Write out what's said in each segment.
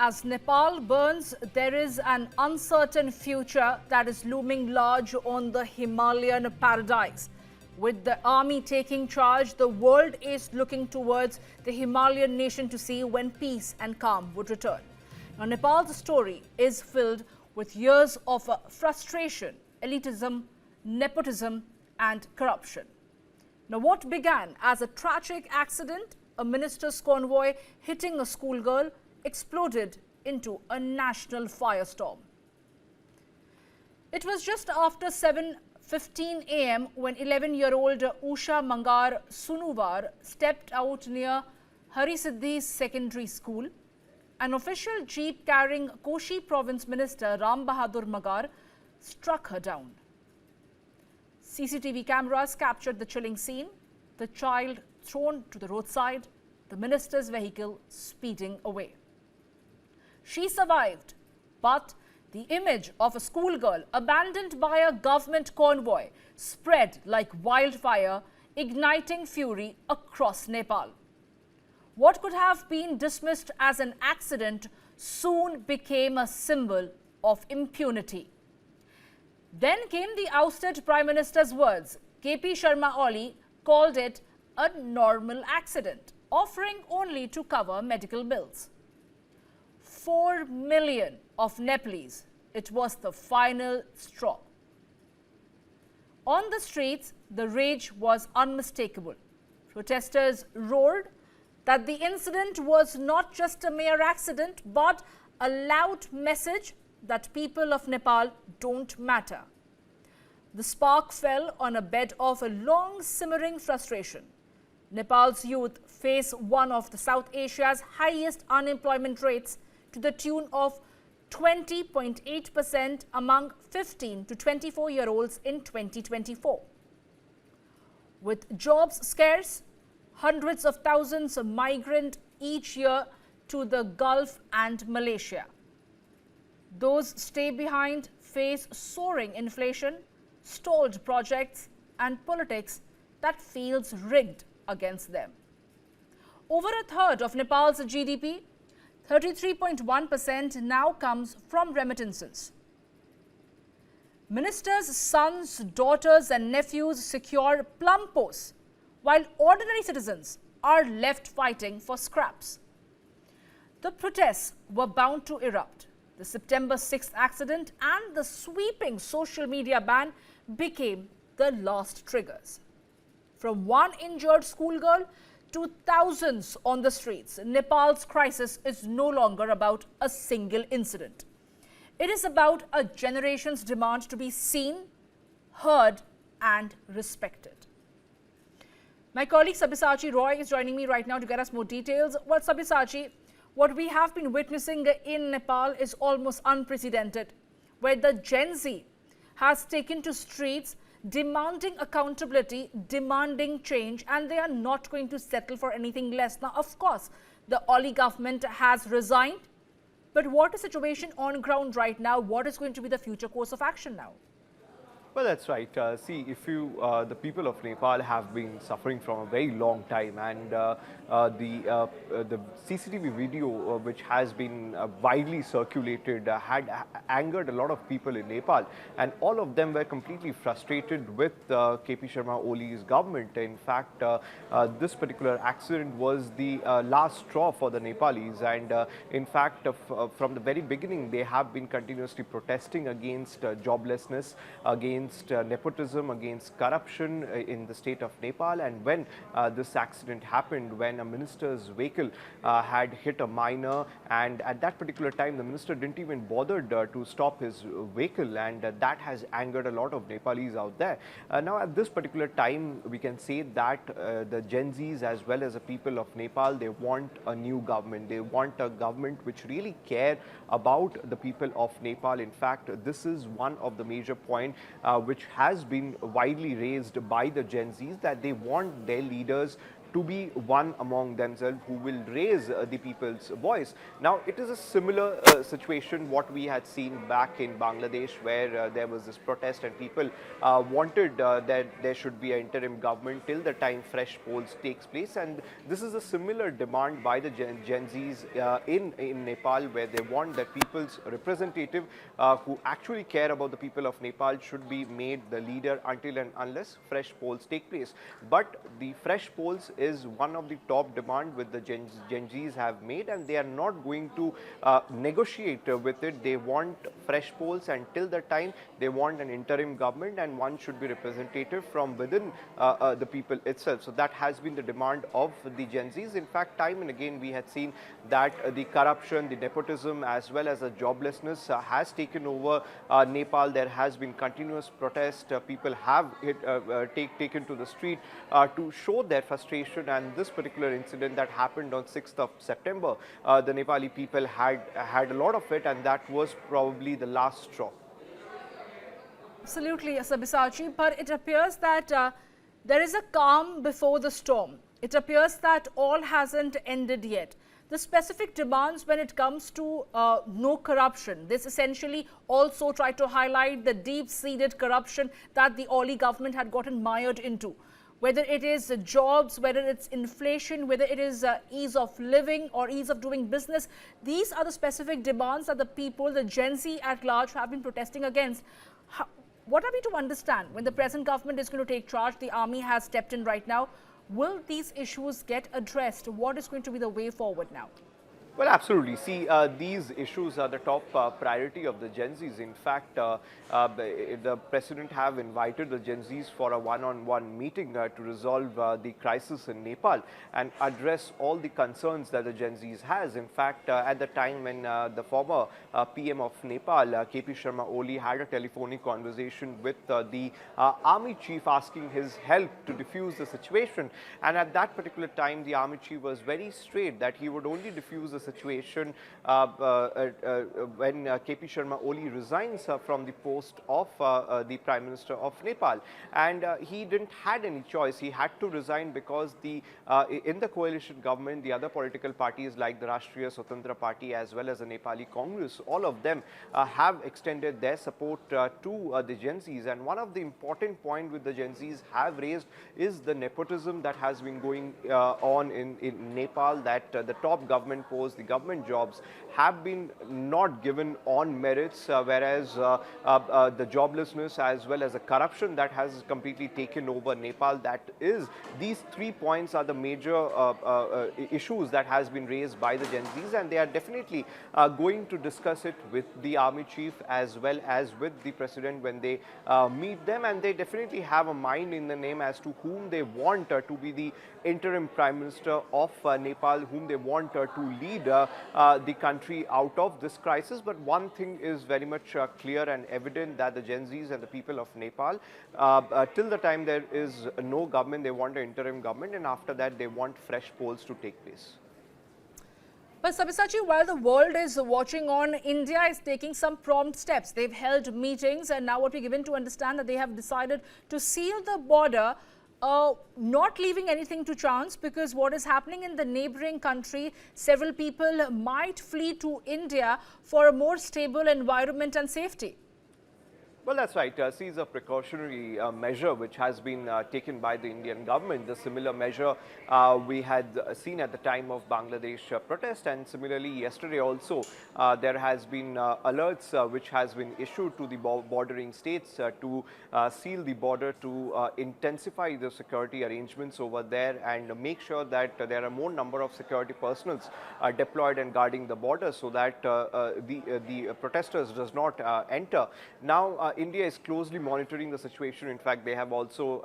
as Nepal burns, there is an uncertain future that is looming large on the Himalayan paradise. With the army taking charge, the world is looking towards the Himalayan nation to see when peace and calm would return. Now, Nepal's story is filled with years of frustration, elitism, nepotism, and corruption. Now, what began as a tragic accident, a minister's convoy hitting a schoolgirl, exploded into a national firestorm. It was just after 7:15 a.m. when 11-year-old Usha Mangar Sunuvar stepped out near Harisiddhi's secondary school. An official jeep carrying Koshi Province Minister Ram Bahadur Magar struck her down. CCTV cameras captured the chilling scene, the child thrown to the roadside, the minister's vehicle speeding away. She survived, but the image of a schoolgirl abandoned by a government convoy spread like wildfire, igniting fury across Nepal. What could have been dismissed as an accident soon became a symbol of impunity. Then came the ousted Prime Minister's words. KP Sharma Oli called it a normal accident, offering only to cover medical bills. 4 million of Nepalese, it was the final straw. On the streets, the rage was unmistakable. Protesters roared that the incident was not just a mere accident, but a loud message that people of Nepal don't matter. The spark fell on a bed of a long simmering frustration. Nepal's youth face one of the South Asia's highest unemployment rates, to the tune of 20.8% among 15 to 24-year-olds in 2024. With jobs scarce, hundreds of thousands migrate each year to the Gulf and Malaysia. Those stay behind face soaring inflation, stalled projects, and politics that feels rigged against them. Over a third of Nepal's GDP, 33.1%, now comes from remittances. Ministers' sons, daughters, and nephews secure plum posts, while ordinary citizens are left fighting for scraps. The protests were bound to erupt. The September 6th accident and the sweeping social media ban became the last triggers. From one injured schoolgirl to thousands on the streets, Nepal's crisis is no longer about a single incident. It is about a generation's demand to be seen, heard, and respected. My colleague Sabyasachi Roy is joining me right now to get us more details. Well, Sabyasachi, what we have been witnessing in Nepal is almost unprecedented, where the Gen Z has taken to streets demanding accountability, demanding change, and they are not going to settle for anything less. Now, of course, the Oli government has resigned, but what is the situation on ground right now? What is going to be the future course of action now? Well, that's right. See, if you, the people of Nepal have been suffering from a very long time, and the CCTV video, which has been widely circulated, had angered a lot of people in Nepal, and all of them were completely frustrated with KP Sharma Oli's government. In fact, this particular accident was the last straw for the Nepalis, and in fact, from the very beginning, they have been continuously protesting against joblessness, against nepotism, against corruption in the state of Nepal. And when this accident happened, when a minister's vehicle had hit a minor, and at that particular time the minister didn't even bother to stop his vehicle, and that has angered a lot of Nepalis out there. Now at this particular time, we can say that the Gen Zs as well as the people of Nepal, they want a new government. They want a government which really care about the people of Nepal. In fact, this is one of the major points which has been widely raised by the Gen Zs, that they want their leaders to be one among themselves who will raise the people's voice. Now, it is a similar situation what we had seen back in Bangladesh, where there was this protest and people wanted that there should be an interim government till the time fresh polls takes place. And this is a similar demand by the Gen Zs in Nepal, where they want that people's representative who actually care about the people of Nepal should be made the leader until and unless fresh polls take place. But the fresh polls is one of the top demand with the Gen Zs have made, and they are not going to negotiate with it. They want fresh polls, and till the time they want an interim government, and one should be representative from within the people itself. So that has been the demand of the Gen Zs. In fact, time and again we had seen that the corruption, the nepotism, as well as the joblessness has taken over Nepal. There has been continuous protest. People have taken to the street to show their frustration, and this particular incident that happened on 6th of September, the Nepali people had a lot of it, and that was probably the last straw. Absolutely, Sabyasachi, but it appears that there is a calm before the storm. It appears that all hasn't ended yet. The specific demands when it comes to no corruption, this essentially also tried to highlight the deep-seated corruption that the Oli government had gotten mired into. Whether it is jobs, whether it's inflation, whether it is ease of living or ease of doing business, these are the specific demands that the people, the Gen Z at large, have been protesting against. What are we to understand when the present government is going to take charge? The army has stepped in right now. Will these issues get addressed? What is going to be the way forward now? Well, absolutely. See, these issues are the top priority of the Gen Zs. In fact, the president have invited the Gen Zs for a one-on-one meeting to resolve the crisis in Nepal and address all the concerns that the Gen Zs has. In fact, at the time when the former PM of Nepal, KP Sharma Oli, had a telephonic conversation with the army chief asking his help to defuse the situation. And at that particular time, the army chief was very straight that he would only defuse the situation when KP Sharma Oli resigns from the post of the Prime Minister of Nepal. And he didn't had any choice. He had to resign because in the coalition government, the other political parties like the Rashtriya Swatantra Party as well as the Nepali Congress, all of them have extended their support to the Gen Zs. And one of the important points with the Gen Zs have raised is the nepotism that has been going on in Nepal, that the top government posts, the government jobs have been not given on merits, whereas the joblessness as well as the corruption that has completely taken over Nepal. That is, these 3 points are the major issues that has been raised by the Gen Zs, and they are definitely going to discuss it with the army chief as well as with the president when they meet them, and they definitely have a mind in the name as to whom they want to be the interim prime minister of Nepal, whom they want to lead the country out of this crisis. But one thing is very much clear and evident, that the Gen Zs and the people of Nepal, till the time there is no government, they want an interim government, and after that they want fresh polls to take place. But Sabyasachi, while the world is watching on, India is taking some prompt steps. They've held meetings, and now what we're given to understand that they have decided to seal the border, not leaving anything to chance, because what is happening in the neighboring country, several people might flee to India for a more stable environment and safety. Well, that's right. See, it's a precautionary measure which has been taken by the Indian government. The similar measure we had seen at the time of Bangladesh protest, and similarly yesterday also there has been alerts which has been issued to the bordering states to seal the border, to intensify the security arrangements over there and make sure that there are more number of security personnels deployed and guarding the border, so that the protesters does not enter. Now, India is closely monitoring the situation. In fact, they have also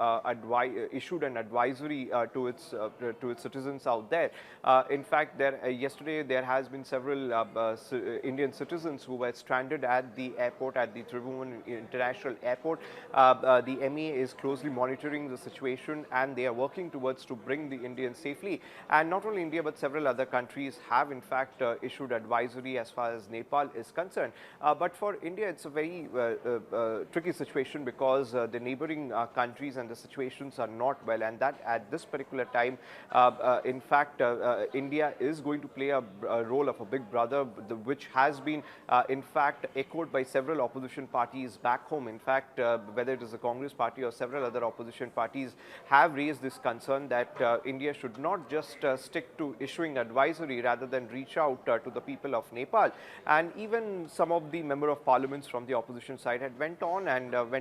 issued an advisory to its citizens out there. In fact, yesterday there has been several Indian citizens who were stranded at the airport, at the Tribhuvan International Airport. The MEA is closely monitoring the situation, and they are working towards to bring the Indians safely. And not only India, but several other countries have in fact issued advisory as far as Nepal is concerned. But for India, it's a very tricky situation because the neighboring countries and the situations are not well, and that at this particular time, in fact, India is going to play a role of a big brother, which has been, in fact, echoed by several opposition parties back home. In fact, whether it is the Congress party or several other opposition parties have raised this concern that India should not just stick to issuing advisory rather than reach out to the people of Nepal. And even some of the member of parliaments from the opposition side had went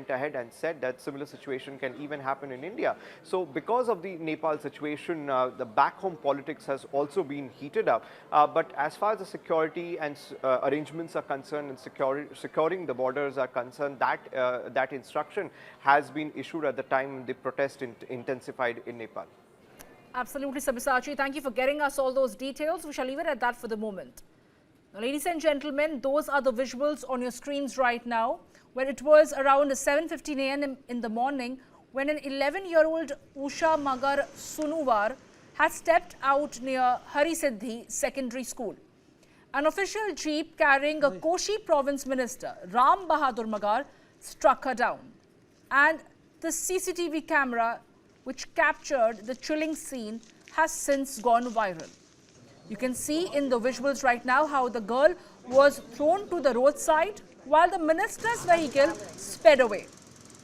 ahead and said that similar situation can even happen in India. So because of the Nepal situation, the back home politics has also been heated up. But as far as the security and arrangements are concerned and securing the borders are concerned, that instruction has been issued at the time the protest intensified in Nepal. Absolutely, Sabyasachi. Thank you for getting us all those details. We shall leave it at that for the moment. Now, ladies and gentlemen, those are the visuals on your screens right now, where it was around 7:15 a.m. in the morning when an 11-year-old Usha Magar Sunuvar had stepped out near Harisiddhi Secondary School. An official jeep carrying a Koshi province minister, Ram Bahadur Magar, struck her down. And the CCTV camera which captured the chilling scene has since gone viral. You can see in the visuals right now how the girl was thrown to the roadside while the minister's vehicle sped away.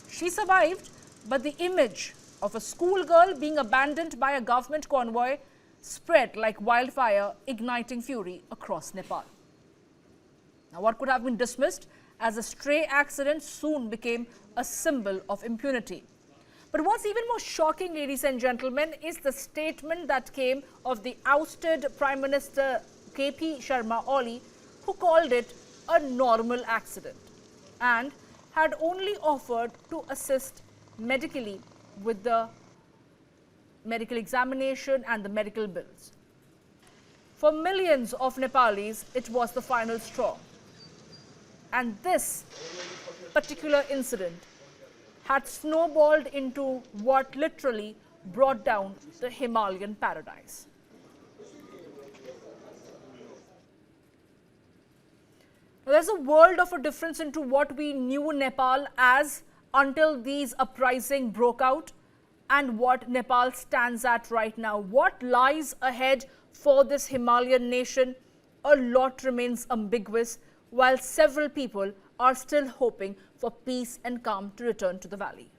She survived, but the image of a schoolgirl being abandoned by a government convoy spread like wildfire, igniting fury across Nepal. Now, what could have been dismissed as a stray accident soon became a symbol of impunity. But what's even more shocking, ladies and gentlemen, is the statement that came of the ousted Prime Minister KP Sharma Oli, who called it a normal accident and had only offered to assist medically with the medical examination and the medical bills. For millions of Nepalis, it was the final straw. And this particular incident had snowballed into what literally brought down the Himalayan paradise. Now, there's a world of a difference into what we knew Nepal as until these uprisings broke out and what Nepal stands at right now. What lies ahead for this Himalayan nation? A lot remains ambiguous, while several people are still hoping for peace and calm to return to the valley.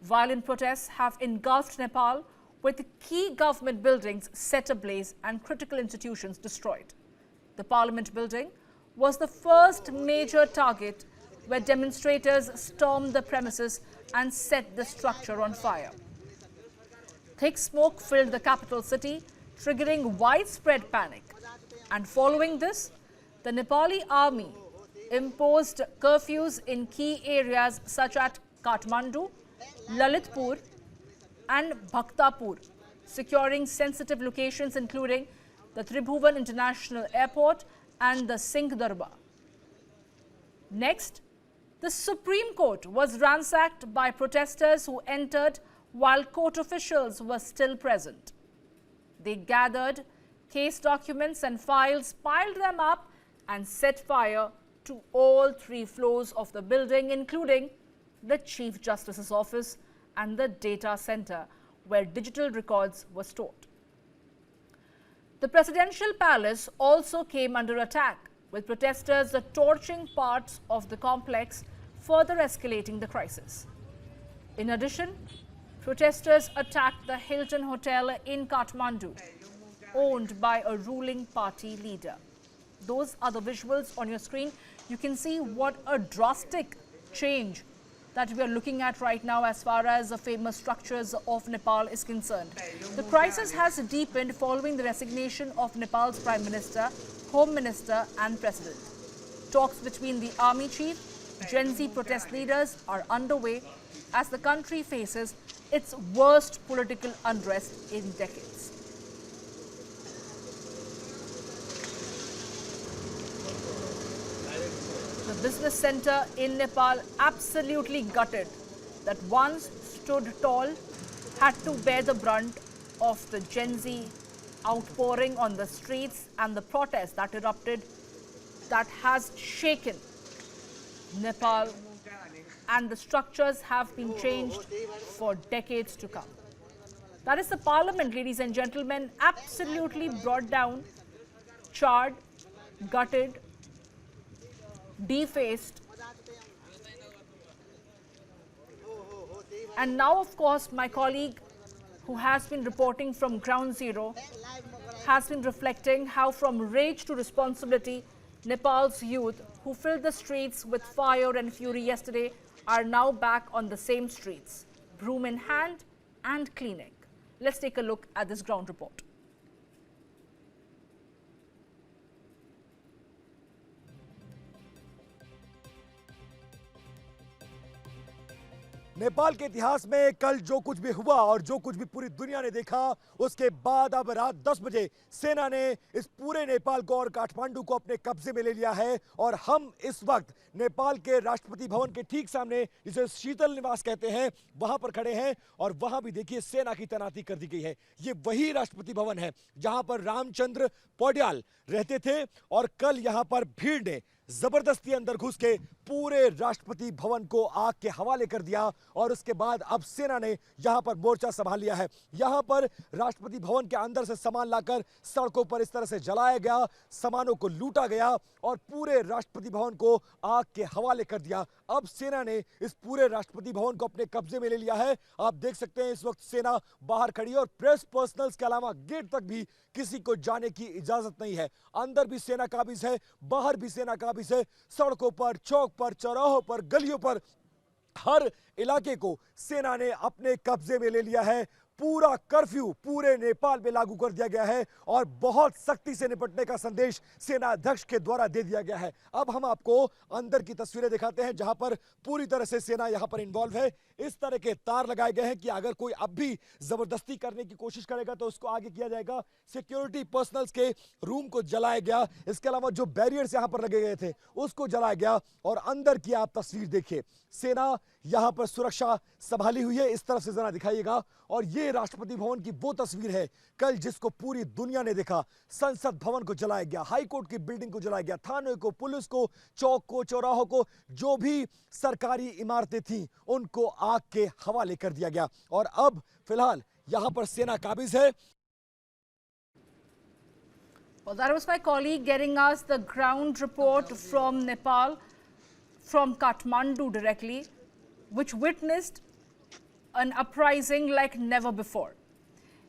Violent protests have engulfed Nepal, with key government buildings set ablaze and critical institutions destroyed. The parliament building was the first major target where demonstrators stormed the premises and set the structure on fire. Thick smoke filled the capital city, triggering widespread panic. And following this, the Nepali army imposed curfews in key areas such as Kathmandu, Lalitpur and Bhaktapur, securing sensitive locations including the Tribhuvan International Airport and the Singh Darbar. Next, the Supreme Court was ransacked by protesters who entered while court officials were still present. They gathered case documents and files, piled them up and set fire to all 3 floors of the building, including the Chief Justice's office and the data center where digital records were stored. The presidential palace also came under attack, with protesters torching parts of the complex, further escalating the crisis. In addition, protesters attacked the Hilton Hotel in Kathmandu, owned by a ruling party leader. Those are the visuals on your screen. You can see what a drastic change that we are looking at right now as far as the famous structures of Nepal is concerned. The crisis has deepened following the resignation of Nepal's Prime Minister, Home Minister and President. Talks between the army chief, Gen Z protest leaders are underway as the country faces its worst political unrest in decades. The business center in Nepal, absolutely gutted, that once stood tall, had to bear the brunt of the Gen Z outpouring on the streets and the protest that erupted, that has shaken Nepal, and the structures have been changed for decades to come. That is the parliament, ladies and gentlemen, absolutely brought down, charred, gutted, defaced. And now, of course, my colleague who has been reporting from ground zero has been reflecting how from rage to responsibility, Nepal's youth who filled the streets with fire and fury yesterday are now back on the same streets, broom in hand and cleaning. Let's take a look at this ground report. Nepal के इतिहास में कल जो कुछ भी हुआ और जो कुछ भी पूरी दुनिया ने देखा, उसके बाद अब रात 10 बजे सेना ने इस पूरे नेपाल को और काठमांडू को अपने कब्जे में ले लिया है। और हम इस वक्त नेपाल के राष्ट्रपति भवन के ठीक सामने, जिसे शीतल निवास कहते हैं, वहां पर खड़े हैं। और वहां भी देखिए सेना की तैनाती कर दी गई है। ये वही राष्ट्रपति भवन है जहां पर रामचंद्र पौड्याल रहते थे। और कल यहां पर भीड़ ने जबरदस्ती अंदर घुस के पूरे राष्ट्रपति भवन को आग के हवाले कर दिया। और उसके बाद अब सेना ने यहां पर मोर्चा संभाल लिया है। यहां पर राष्ट्रपति भवन के अंदर से सामान लाकर सड़कों पर इस तरह से जलाया गया, सामानों को लूटा गया और पूरे राष्ट्रपति भवन को आग के हवाले कर दिया। अब सेना ने इस पूरे राष्ट्रपति भवन को अपने कब्जे में ले लिया है। आप देख सकते हैं इस वक्त सेना बाहर खड़ी है और प्रेस पर्सनल्स के अलावा गेट तक भी किसी को जाने की इजाजत नहीं है। अंदर भी सेना काबिज है, बाहर भी सेना काबिज है। सड़कों पर, चौक पर, चौराहों पर, गलियों पर, हर इलाके को सेना ने अपने कब्जे में ले लिया है। पूरा कर्फ्यू पूरे नेपाल में लागू कर दिया गया है और बहुत सख्ती से निपटने का संदेश सेना अध्यक्ष के द्वारा दे दिया गया है। अब हम आपको अंदर की तस्वीरें दिखाते हैं जहां पर पूरी तरह से सेना यहां पर इन्वॉल्व है। इस तरह के तार लगाए गए हैं कि अगर कोई अब भी जबरदस्ती करने की कोशिश करेगा तो उसको आगे किया जाएगा। सिक्योरिटी पर्सनल्स के रूम को जलाया गया। इसके अलावा जो बैरियर्स यहां पर लगे गए थे उसको जलाया गया। और अंदर की आप तस्वीर देखिए, सेना यहां पर सुरक्षा संभाली हुई है। इस तरफ से जरा दिखाइएगा। और ये राष्ट्रपति भवन की वो तस्वीर है कल जिसको पूरी दुनिया ने देखा। संसद भवन को जलाया गया, हाई कोर्ट की बिल्डिंग को जलाया गया, थाने को, पुलिस को, चौक को, चौराहों को, जो भी सरकारी इमारतें थीं उनको आग के हवाले कर दिया गया। और अब फिलहाल यहां पर सेना काबिज है। Well, that was my colleague getting us the ground report from Nepal, from Kathmandu directly, which witnessed an uprising like never before.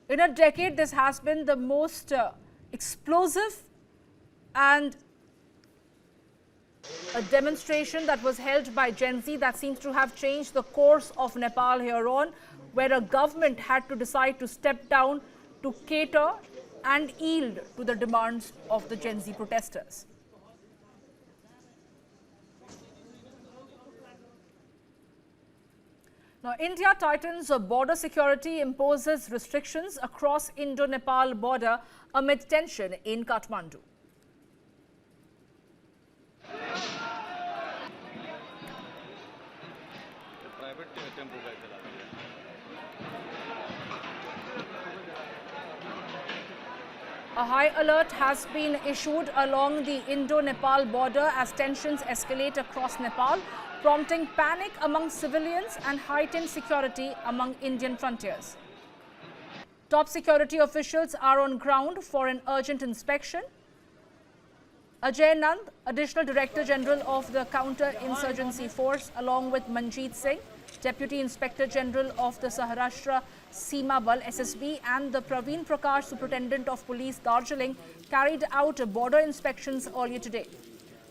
In a decade, this has been the most explosive and a demonstration that was held by Gen Z that seems to have changed the course of Nepal here on, where a government had to decide to step down to cater and yield to the demands of the Gen Z protesters. Now, India tightens border security, imposes restrictions across Indo-Nepal border amid tension in Kathmandu. A high alert has been issued along the Indo-Nepal border as tensions escalate across Nepal, prompting panic among civilians and heightened security among Indian frontiers. Top security officials are on ground for an urgent inspection. Ajay Nand, Additional Director General of the Counter-Insurgency Force, along with Manjeet Singh, Deputy Inspector General of the Saharashtra Seema Bal SSB, and the Praveen Prakash, Superintendent of Police Darjeeling, carried out border inspections earlier today.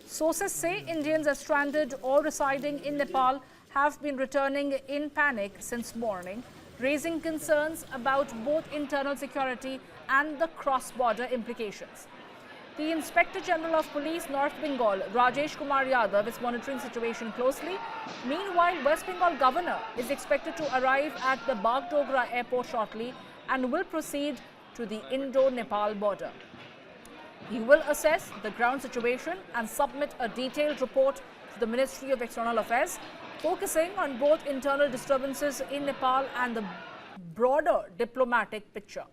Sources say Indians are stranded or residing in Nepal have been returning in panic since morning, raising concerns about both internal security and the cross-border implications. The Inspector General of Police North Bengal, Rajesh Kumar Yadav, is monitoring the situation closely. Meanwhile, West Bengal Governor is expected to arrive at the Bagdogra airport shortly and will proceed to the Indo-Nepal border. He will assess the ground situation and submit a detailed report to the Ministry of External Affairs, focusing on both internal disturbances in Nepal and the broader diplomatic picture.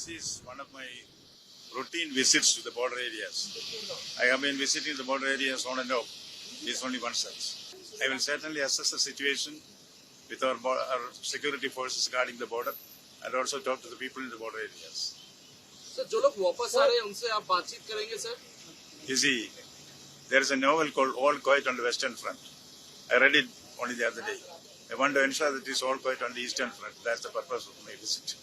This is one of my routine visits to the border areas. I have been visiting the border areas on and off. This is only one such. I will certainly assess the situation with our security forces guarding the border and also talk to the people in the border areas. Sir, जो लोग वापस आ रहे हैं उनसे आप बातचीत करेंगे sir? You see, there is a novel called All Quiet on the Western Front. I read it only the other day. I want to ensure that it is all quiet on the Eastern Front. That's the purpose of my visit.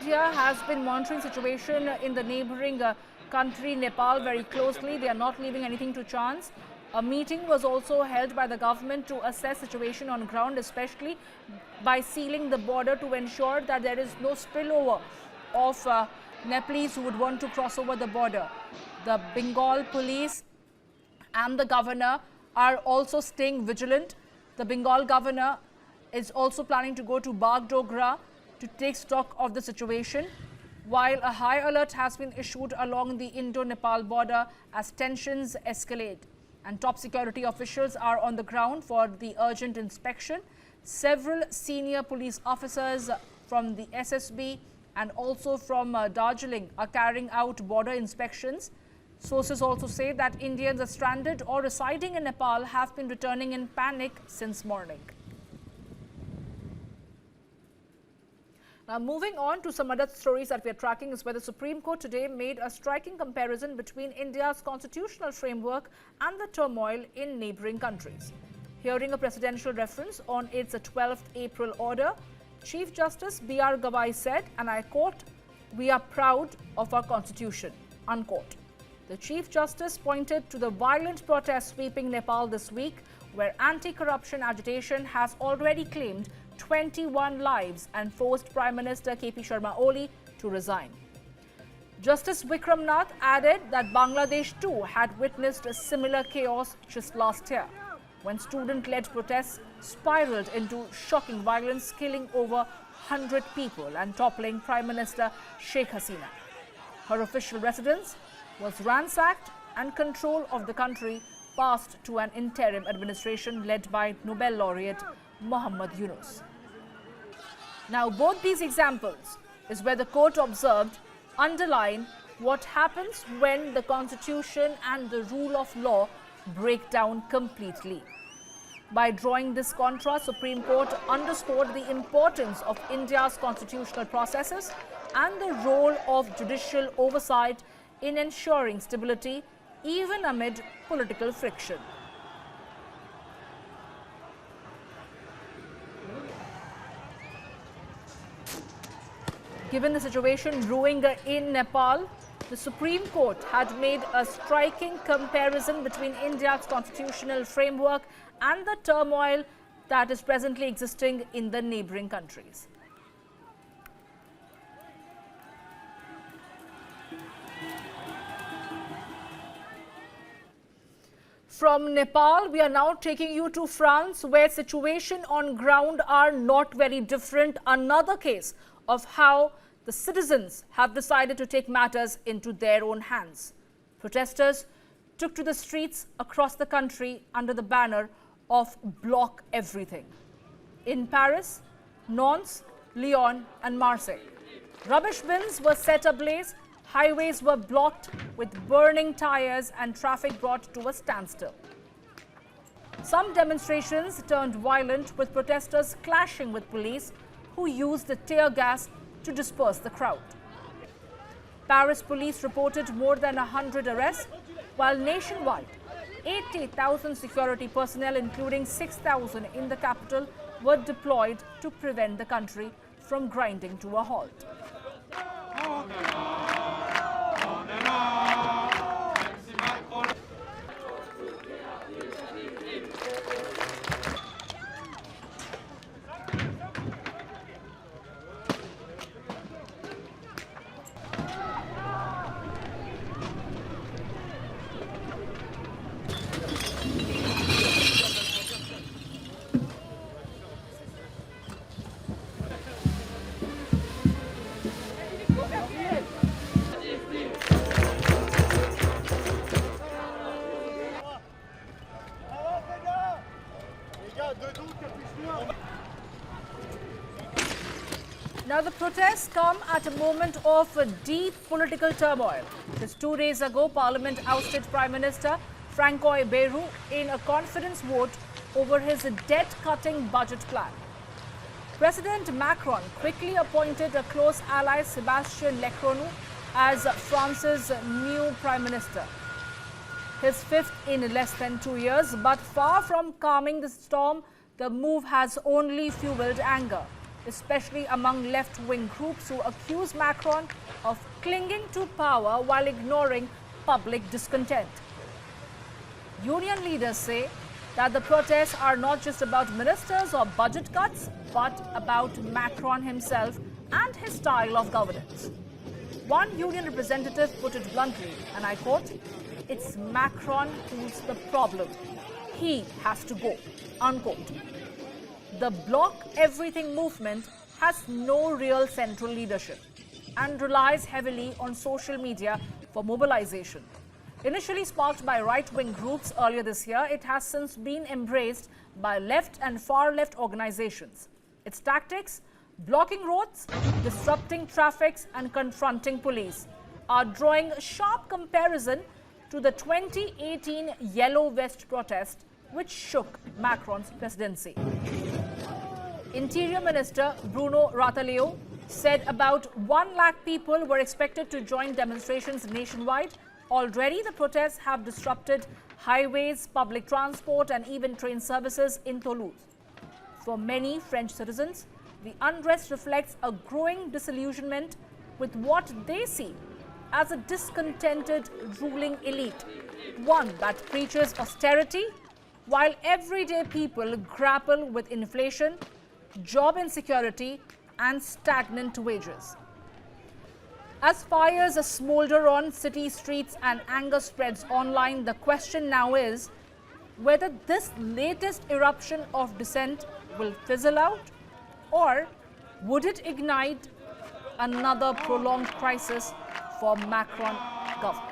India has been monitoring situation in the neighboring country Nepal very closely. They are not leaving anything to chance. A meeting was also held by the government to assess situation on ground, especially by sealing the border to ensure that there is no spillover of Nepalese who would want to cross over the border. The Bengal police and the governor are also staying vigilant. The Bengal governor is also planning to go to Bagdogra to take stock of the situation, while a high alert has been issued along the Indo-Nepal border as tensions escalate. And top security officials are on the ground for the urgent inspection. Several senior police officers from the SSB and also from Darjeeling are carrying out border inspections. Sources also say that Indians are stranded or residing in Nepal have been returning in panic since morning. Now, moving on to some other stories that we are tracking is where the Supreme Court today made a striking comparison between India's constitutional framework and the turmoil in neighboring countries. Hearing a presidential reference on its 12th April order, Chief Justice B.R. Gawai said, and I quote, "We are proud of our constitution," unquote. The Chief Justice pointed to the violent protests sweeping Nepal this week, where anti-corruption agitation has already claimed 21 lives and forced Prime Minister K.P. Sharma Oli to resign. Justice Vikram Nath added that Bangladesh too had witnessed a similar chaos just last year, when student-led protests spiraled into shocking violence, killing over 100 people and toppling Prime Minister Sheikh Hasina. Her official residence was ransacked and control of the country passed to an interim administration led by Nobel laureate Muhammad Yunus. Now, both these examples is where the court observed underline what happens when the constitution and the rule of law break down completely. By drawing this contrast, Supreme Court underscored the importance of India's constitutional processes and the role of judicial oversight in ensuring stability even amid political friction. Given the situation brewing in Nepal, the Supreme Court had made a striking comparison between India's constitutional framework and the turmoil that is presently existing in the neighboring countries. From Nepal, we are now taking you to France, where situation on ground are not very different. Another case of how the citizens have decided to take matters into their own hands. Protesters took to the streets across the country under the banner of "Block Everything." In Paris, Nantes, Lyon and Marseille, rubbish bins were set ablaze, highways were blocked with burning tires and traffic brought to a standstill. Some demonstrations turned violent, with protesters clashing with police who used the tear gas to disperse the crowd. Paris police reported more than 100 arrests, while nationwide, 80,000 security personnel, including 6,000 in the capital, were deployed to prevent the country from grinding to a halt. Now, the protests come at a moment of deep political turmoil. Just 2 days ago, Parliament ousted Prime Minister Francois Bayrou in a confidence vote over his debt-cutting budget plan. President Macron quickly appointed a close ally, Sébastien Lecornu, as France's new Prime Minister. His fifth in less than 2 years, but far from calming the storm, the move has only fueled anger, especially among left-wing groups who accuse Macron of clinging to power while ignoring public discontent. Union leaders say that the protests are not just about ministers or budget cuts, but about Macron himself and his style of governance. One union representative put it bluntly, and I quote, "It's Macron who's the problem. He has to go," unquote. The Block Everything movement has no real central leadership and relies heavily on social media for mobilization. Initially sparked by right-wing groups earlier this year, it has since been embraced by left and far-left organizations. Its tactics, blocking roads, disrupting traffic and confronting police, are drawing a sharp comparison to the 2018 Yellow Vest protest, which shook Macron's presidency. Interior Minister Bruno Rataillot said about 1 lakh people were expected to join demonstrations nationwide. Already, the protests have disrupted highways, public transport, and even train services in Toulouse. For many French citizens, the unrest reflects a growing disillusionment with what they see as a discontented ruling elite, one that preaches austerity while everyday people grapple with inflation, job insecurity, and stagnant wages. As fires smolder on city streets and anger spreads online, the question now is whether this latest eruption of dissent will fizzle out, or would it ignite another prolonged crisis for Macron government.